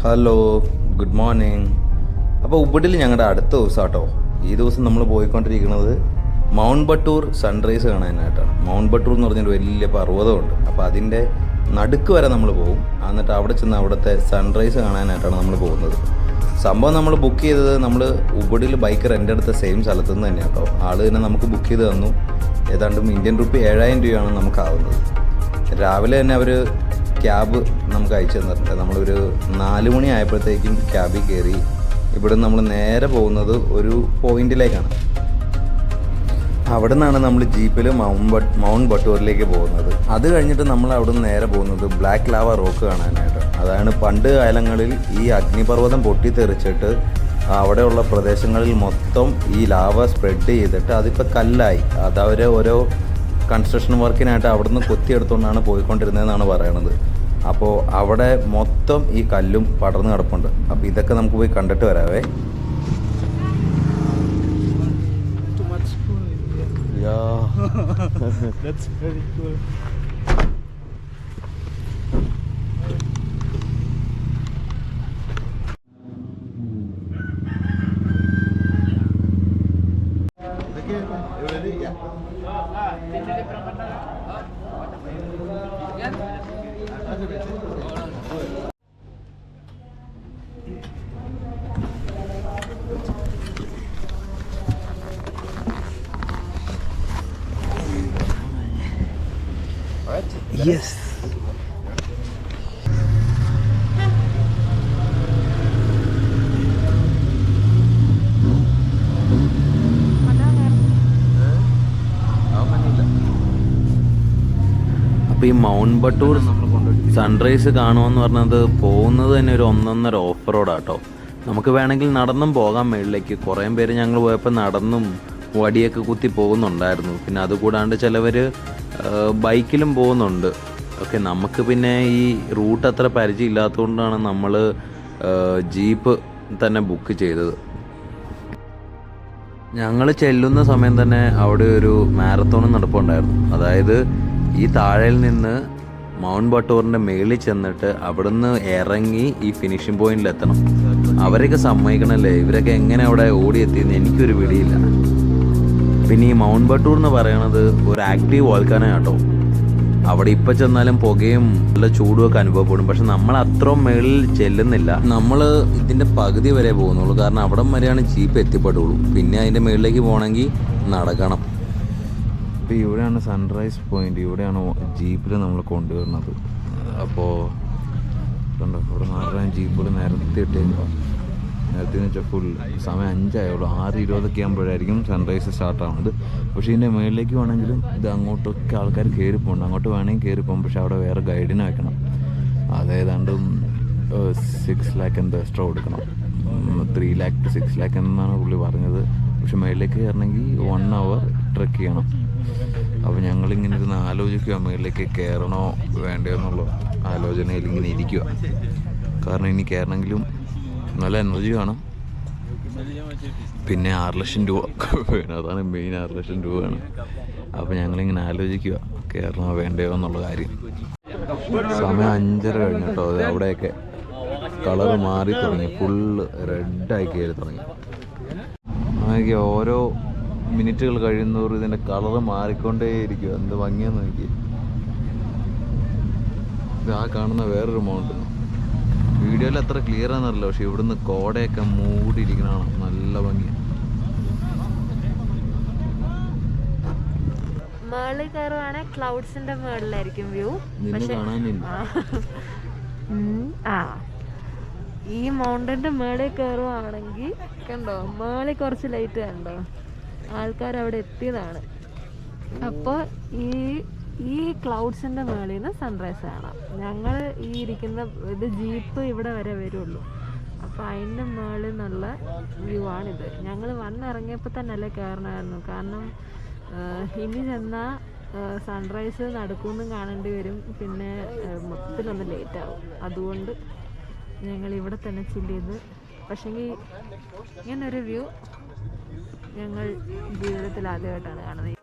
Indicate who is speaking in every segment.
Speaker 1: Hello, good morning. അപ്പോൾ ഉബുഡിൽ ഞങ്ങളുടെ അടുത്ത ദിവസം കേട്ടോ. ഈ ദിവസം നമ്മൾ പോയിക്കൊണ്ടിരിക്കുന്നത് മൗണ്ട് ബട്ടൂർ സൺറൈസ് കാണാനായിട്ടാണ്. മൗണ്ട് ബട്ടൂർ എന്ന് പറഞ്ഞൊരു വലിയ പർവ്വതമുണ്ട്. അപ്പോൾ അതിൻ്റെ നടുക്ക് വരെ നമ്മൾ പോകും. എന്നിട്ട് അവിടെ ചെന്ന് അവിടുത്തെ സൺറൈസ് കാണാനായിട്ടാണ് നമ്മൾ പോകുന്നത്. സംഭവം നമ്മൾ ബുക്ക് ചെയ്തത് നമ്മൾ ഉബുഡിൽ ബൈക്ക് റെൻ്റ് എടുത്ത സെയിം സ്ഥലത്ത് നിന്ന് തന്നെ കേട്ടോ. ആൾ തന്നെ നമുക്ക് ബുക്ക് ചെയ്ത് തന്നു. ഏതാണ്ട് ഇന്ത്യൻ റുപ്പി 7,000 രൂപയാണ് നമുക്കാവുന്നത്. രാവിലെ തന്നെ അവർ ക്യാബ് നമുക്ക് അയച്ചു തന്നിട്ടുണ്ട്. നമ്മളൊരു 4 മണി ആയപ്പോഴത്തേക്കും ക്യാബിൽ കയറി. ഇവിടെ നമ്മൾ നേരെ പോകുന്നത് ഒരു പോയിന്റിലേക്കാണ്. അവിടെ നിന്നാണ് നമ്മൾ ജീപ്പിൽ മൗണ്ട് ബട്ടൂറിലേക്ക് പോകുന്നത്. അത് കഴിഞ്ഞിട്ട് നമ്മൾ അവിടെ നിന്ന് നേരെ പോകുന്നത് ബ്ലാക്ക് ലാവ റോക്ക് കാണാനായിട്ട്. അതാണ് പണ്ട് കാലങ്ങളിൽ ഈ അഗ്നിപർവ്വതം പൊട്ടിത്തെറിച്ചിട്ട് അവിടെയുള്ള പ്രദേശങ്ങളിൽ മൊത്തം ഈ ലാവ സ്പ്രെഡ് ചെയ്തിട്ട് അതിപ്പോൾ കല്ലായി. അതവർ ഓരോ കൺസ്ട്രക്ഷൻ വർക്കിനായിട്ട് അവിടുന്ന് കൊത്തിയെടുത്തുകൊണ്ടാണ് പോയിക്കൊണ്ടിരുന്നതെന്നാണ് പറയണത്. അപ്പോൾ അവിടെ മൊത്തം ഈ കല്ലും പടർന്ന് കിടപ്പുണ്ട്. അപ്പോൾ ഇതൊക്കെ നമുക്ക് പോയി കണ്ടിട്ട് വരാവേ.
Speaker 2: That's very cool.
Speaker 1: Yes. അപ്പോൾ ഈ മൗണ്ട് ബട്ടൂർ സൺറൈസ് കാണുമെന്ന് പറഞ്ഞത് പോകുന്നത് തന്നെ ഒരു 1.5 ഓഫ് റോഡാട്ടോ. നമുക്ക് വേണമെങ്കിൽ നടന്നും പോകാം മേളിലേക്ക്. കുറേ പേര് ഞങ്ങൾ പോയപ്പോൾ നടന്നും വടിയൊക്കെ കുത്തി പോകുന്നുണ്ടായിരുന്നു. പിന്നെ അതുകൂടാണ്ട് ചിലവർ ബൈക്കിലും പോകുന്നുണ്ട്. ഓക്കെ, നമുക്ക് പിന്നെ ഈ റൂട്ട് അത്ര പരിചയം ഇല്ലാത്തതുകൊണ്ടാണ് നമ്മൾ ജീപ്പ് തന്നെ ബുക്ക് ചെയ്തത്. ഞങ്ങൾ ചെല്ലുന്ന സമയം തന്നെ അവിടെ ഒരു മാരത്തോൺ നടപ്പുണ്ടായിരുന്നു. അതായത് ഈ താഴയിൽ നിന്ന് മൗണ്ട് ബട്ടൂറിൻ്റെ മേളിൽ ചെന്നിട്ട് അവിടുന്ന് ഇറങ്ങി ഈ ഫിനിഷിംഗ് പോയിന്റിലെത്തണം. അവരൊക്കെ സമ്മതിക്കണമല്ലേ, ഇവരൊക്കെ എങ്ങനെ അവിടെ ഓടിയെത്തിയെന്ന് എനിക്കൊരു പിടിയില്ല. പിന്നെ ഈ മൗണ്ട് ബട്ടൂർ എന്ന് പറയണത് ഒരു ആക്റ്റീവ് വോൾക്കാനോ കേട്ടോ. അവിടെ ഇപ്പം ചെന്നാലും പുകയും നല്ല ചൂടുമൊക്കെ അനുഭവപ്പെടും. പക്ഷെ നമ്മൾ അത്രയും മേളിൽ ചെല്ലുന്നില്ല. നമ്മൾ ഇതിൻ്റെ പകുതി വരെ പോകുന്നുള്ളൂ. കാരണം അവിടം വരെയാണ് ജീപ്പ് എത്തിപ്പെടുള്ളൂ. പിന്നെ അതിൻ്റെ മേളിലേക്ക് പോകണമെങ്കിൽ നടക്കണം. ഇപ്പോൾ ഇവിടെയാണ് സൺറൈസ് പോയിന്റ്. ഇവിടെയാണ് ജീപ്പിൽ നമ്മൾ കൊണ്ടുവരുന്നത്. അപ്പോൾ കണ്ടോ, ഇവിടെ മാറാൻ ജീപ്പുകൾ നിരത്തിയിട്ടേക്കുക. നേരത്തെന്ന് വെച്ചാൽ ഫുൾ സമയം 5 ആയുള്ളൂ. 6:20 ആകുമ്പോഴായിരിക്കും സൺറൈസ് സ്റ്റാർട്ടാവുന്നത്. പക്ഷേ ഇതിൻ്റെ മേളിലേക്ക് വേണമെങ്കിലും ഇത് അങ്ങോട്ടൊക്കെ ആൾക്കാർ കയറിപ്പോണ്ട്. അങ്ങോട്ട് വേണമെങ്കിൽ കയറിപ്പോകും. പക്ഷേ അവിടെ വേറെ ഗൈഡിനെ വെക്കണം. അതേതാണ്ട് 6 lakh എന്തോ എക്സ്ട്രാ കൊടുക്കണം. 3 lakh to 6 lakh എന്നാണ് പുള്ളി പറഞ്ഞത്. പക്ഷെ മേളിലേക്ക് കയറണമെങ്കിൽ 1 hour ട്രെക്ക് ചെയ്യണം. അപ്പോൾ ഞങ്ങളിങ്ങനെ ഇരുന്ന് ആലോചിക്കുക, മേളിലേക്ക് കയറണോ വേണ്ടയോ എന്നുള്ള ആലോചനയിൽ ഇങ്ങനെ ഇരിക്കുക. കാരണം ഇനി കയറണമെങ്കിലും നല്ല എനർജി കാണും. പിന്നെ 6 ലക്ഷം രൂപ വേണം. അതാണ് മെയിൻ, 6 ലക്ഷം രൂപ വേണം. അപ്പോൾ ഞങ്ങളിങ്ങനെ ആലോചിക്കുക കയറണോ വേണ്ടയോ എന്നുള്ള കാര്യം. സമയം 5:30 കഴിഞ്ഞു കേട്ടോ. അത് അവിടെയൊക്കെ കളറ് മാറി തുടങ്ങി. ഫുള്ള് റെഡായി കയറി തുടങ്ങി. നോക്കി ഓരോ മിനിറ്റുകൾ കഴിയുന്നവരും ഇതിൻ്റെ കളറ് മാറിക്കൊണ്ടേയിരിക്കുക. എന്ത് ഭംഗിയാന്ന് നോക്കി. ഇത് ആ കാണുന്ന വേറൊരു മൗണ്ട്. വീഡിയോയിൽ അത്ര ക്ലിയർ ആണെന്നറിയില്ല, പക്ഷെ ഇവിടുന്ന് കോടയൊക്കെ മൂടിയിരിക്കണതാണ്. നല്ല ഭംഗിയാണ്.
Speaker 3: മേളിൽ കയറുവാണെങ്കിൽ ക്ലൗഡ്സിന്റെ മേളിലായിരിക്കും വ്യൂ. പക്ഷെ ഈ മൗണ്ടന്റെ മേളിൽ കയറുവാണെങ്കിൽ കണ്ടോ, മേളിൽ കുറച്ച് ലൈറ്റ് കണ്ടോ, ആൾക്കാർ അവിടെ എത്തിയതാണ്. അപ്പോൾ ഈ ക്ലൗഡ്സിൻ്റെ മേളിൽ നിന്ന് സൺറൈസ് കാണാം. ഞങ്ങൾ ഈ ഇരിക്കുന്ന ഇത് ജീപ്പ് ഇവിടെ വരെ വരുള്ളൂ. അപ്പോൾ അതിൻ്റെ മേളിൽ നിന്നുള്ള വ്യൂ ആണിത്. ഞങ്ങൾ വന്നിറങ്ങിയപ്പോൾ തന്നെ അല്ലേ കയറണമായിരുന്നു. കാരണം ഇനി ചെന്നാൽ സൺറൈസ് നടക്കുമെന്നും കാണേണ്ടി വരും. പിന്നെ മൊത്തത്തിലൊന്ന് ലേറ്റാവും. അതുകൊണ്ട് ഞങ്ങൾ ഇവിടെ തന്നെ ചില്ല് ചെയ്ത്. പക്ഷേങ്കിൽ ഇങ്ങനൊരു വ്യൂ ഞങ്ങൾ ജീവിതത്തിൽ ആദ്യമായിട്ടാണ് കാണുന്നത്.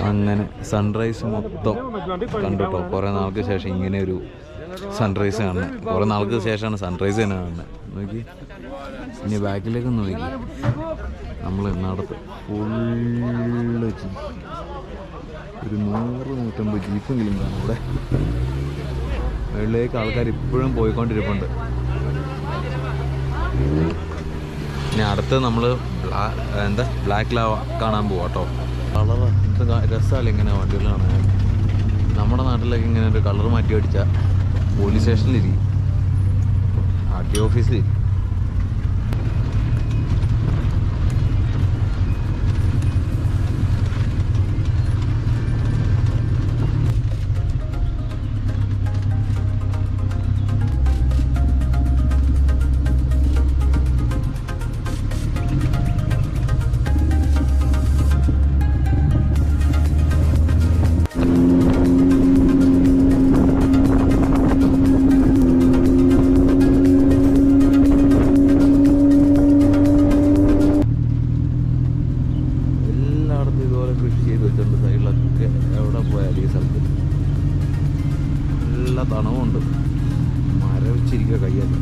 Speaker 1: അങ്ങനെ സൺറൈസ് മൊത്തം കണ്ടുട്ടോ. കുറേ നാൾക്ക് ശേഷം ഇങ്ങനെ ഒരു സൺറൈസ് കാണുന്നത്. കുറേ നാൾക്ക് ശേഷമാണ് സൺറൈസ് തന്നെ കാണുന്നത്. നോക്കി ഇനി ബാക്കിലേക്ക് നോക്കി, നമ്മൾ നടത്ത് ഫുള്ള് ഒരു 100-150 ജീപ്പെങ്കിലും കാണും ഇവിടെ. വെള്ളിലേക്ക് ആൾക്കാർ ഇപ്പോഴും പോയിക്കൊണ്ടിരിപ്പുണ്ട്. ഇനി അടുത്ത് നമ്മൾ ബ്ലാക്ക് ലാവ കാണാൻ പോവാം കേട്ടോ. കളറ് എന്ത് രസമല്ല ഇങ്ങനെ വണ്ടികൾ കാണാൻ. നമ്മുടെ നാട്ടിലേക്ക് ഇങ്ങനെ ഒരു കളർ മാറ്റി അടിച്ചാൽ പോലീസ് സ്റ്റേഷനിലിരിക്കും, ആർടി ഓഫീസിലിരിക്കും. നല്ല തണവുണ്ട്, മരവിച്ചിരിക്കുക കയ്യല്ല.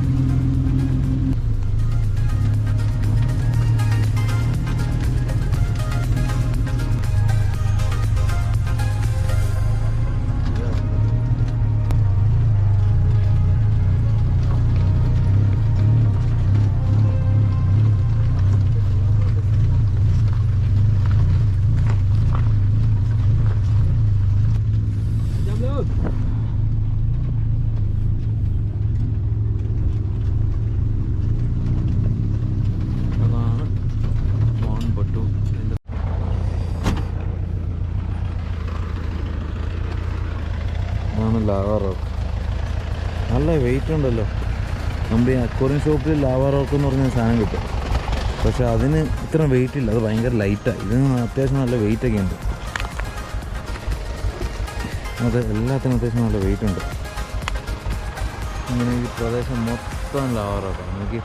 Speaker 1: ലാവാ റോക്ക് നല്ല വെയിറ്റ് ഉണ്ടല്ലോ. നമ്മുടെ ഈ അക്വേറിയം ഷോപ്പിൽ ലാവാ റോക്ക് എന്ന് പറഞ്ഞ സാധനം കിട്ടും, പക്ഷെ അതിന് ഇത്ര വെയിറ്റ് ഇല്ല, അത് ഭയങ്കര ലൈറ്റാണ്. ഇതിന് അത്യാവശ്യം നല്ല വെയിറ്റൊക്കെ ഉണ്ട്. അത് എല്ലാത്തിനും അത്യാവശ്യം നല്ല വെയിറ്റ് ഉണ്ട്. ഇങ്ങനെ ഈ പ്രദേശം മൊത്തം ലാവാ റോക്കാണ്. നോക്കി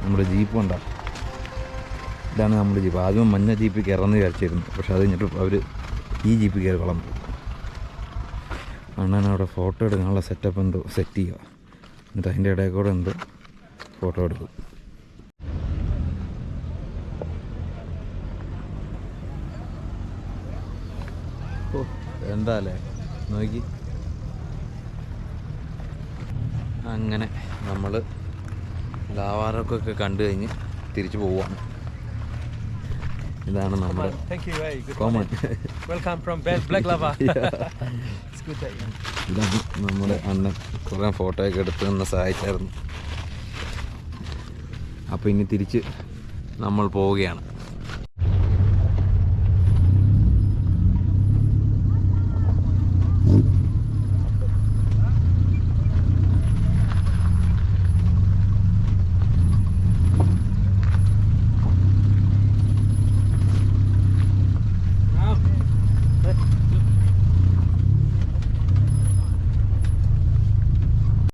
Speaker 1: നമ്മുടെ ജീപ്പ് ഉണ്ടാ, ഇതാണ് നമ്മുടെ ജീപ്പ്. ആദ്യം മഞ്ഞ ജീപ്പിൽ കയറാമെന്ന് വിചാരിച്ചിരുന്നു, പക്ഷെ അത് കഴിഞ്ഞിട്ട് അവർ ഈ ജീപ്പിൽ കയറി കളഞ്ഞു. അണ്ണൻ അവിടെ ഫോട്ടോ എടുക്കാനുള്ള സെറ്റപ്പ് എന്തോ സെറ്റ് ചെയ്യുക, എന്നിട്ട് അതിൻ്റെ ഇടയിൽ കൂടെ എന്തോ ഫോട്ടോ എടുക്കും. ഓ എന്താ അല്ലേ നോക്കി. അങ്ങനെ നമ്മൾ ലാവാറൊക്കെ കണ്ടു കഴിഞ്ഞ് തിരിച്ചു പോവുകയാണ്. ഇതാണ് നമ്മുടെ കോമൺ. ഇതാണ് നമ്മുടെ അണ്ണൻ കുറേ ഫോട്ടോയൊക്കെ എടുത്ത് നിന്ന് സഹായിച്ചായിരുന്നു. അപ്പോൾ ഇനി തിരിച്ച് നമ്മൾ പോവുകയാണ്.